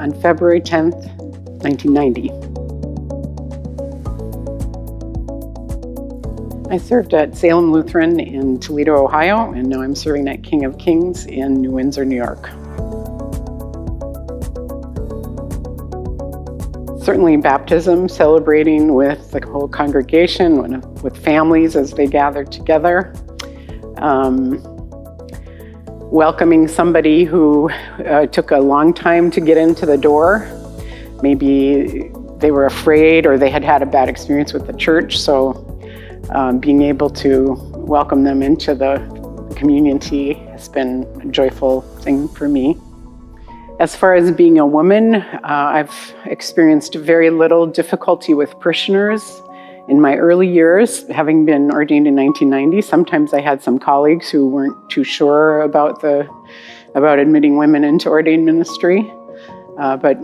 on February 10th, 1990. I served at Salem Lutheran in Toledo, Ohio, and now I'm serving at King of Kings in New Windsor, New York. Certainly baptism, celebrating with the whole congregation, with families as they gather together. Welcoming somebody who took a long time to get into the door. Maybe they were afraid or they had had a bad experience with the church, so being able to welcome them into the community has been a joyful thing for me. As far as being a woman, I've experienced very little difficulty with parishioners. In my early years, having been ordained in 1990, sometimes I had some colleagues who weren't too sure about admitting women into ordained ministry. But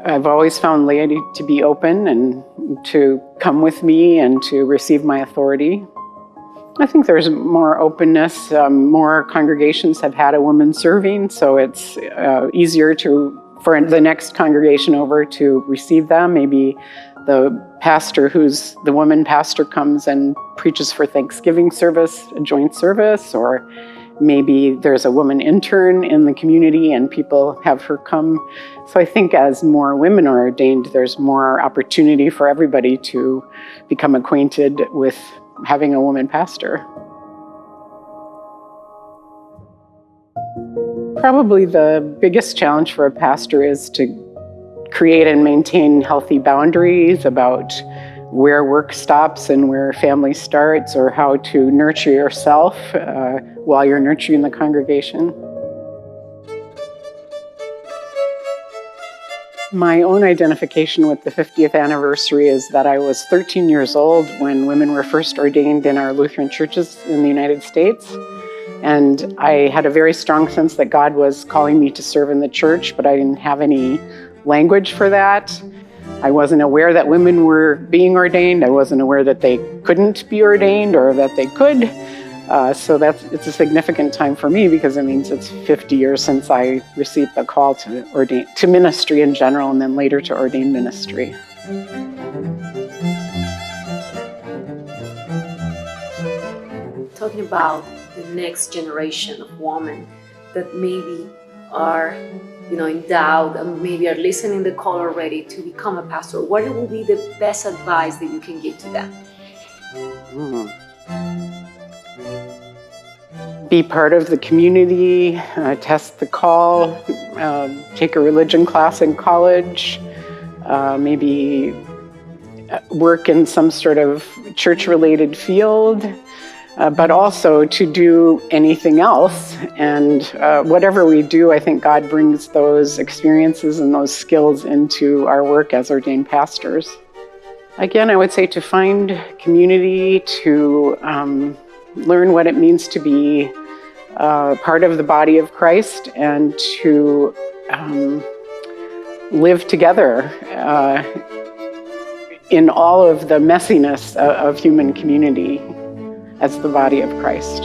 I've always found laity to be open and to come with me and to receive my authority. I think there's more openness. More congregations have had a woman serving, so it's easier for the next congregation over to receive them. Maybe the pastor the woman pastor comes and preaches for Thanksgiving service, a joint service, or maybe there's a woman intern in the community and people have her come. So I think as more women are ordained, there's more opportunity for everybody to become acquainted with having a woman pastor. Probably the biggest challenge for a pastor is to create and maintain healthy boundaries about where work stops and where family starts, or how to nurture yourself while you're nurturing the congregation. My own identification with the 50th anniversary is that I was 13 years old when women were first ordained in our Lutheran churches in the United States. And I had a very strong sense that God was calling me to serve in the church, but I didn't have any language for that. I wasn't aware that women were being ordained. I wasn't aware that they couldn't be ordained or that they could. So it's a significant time for me because it means it's 50 years since I received the call to ministry in general, and then later to ordained ministry. Talking about the next generation of women that maybe are, in doubt and maybe are listening the call already to become a pastor, what will be the best advice that you can give to them? Be part of the community, test the call, take a religion class in college, maybe work in some sort of church-related field, but also to do anything else. And whatever we do, I think God brings those experiences and those skills into our work as ordained pastors. Again, I would say to find community, to learn what it means to be part of the body of Christ, and to live together in all of the messiness of human community as the body of Christ.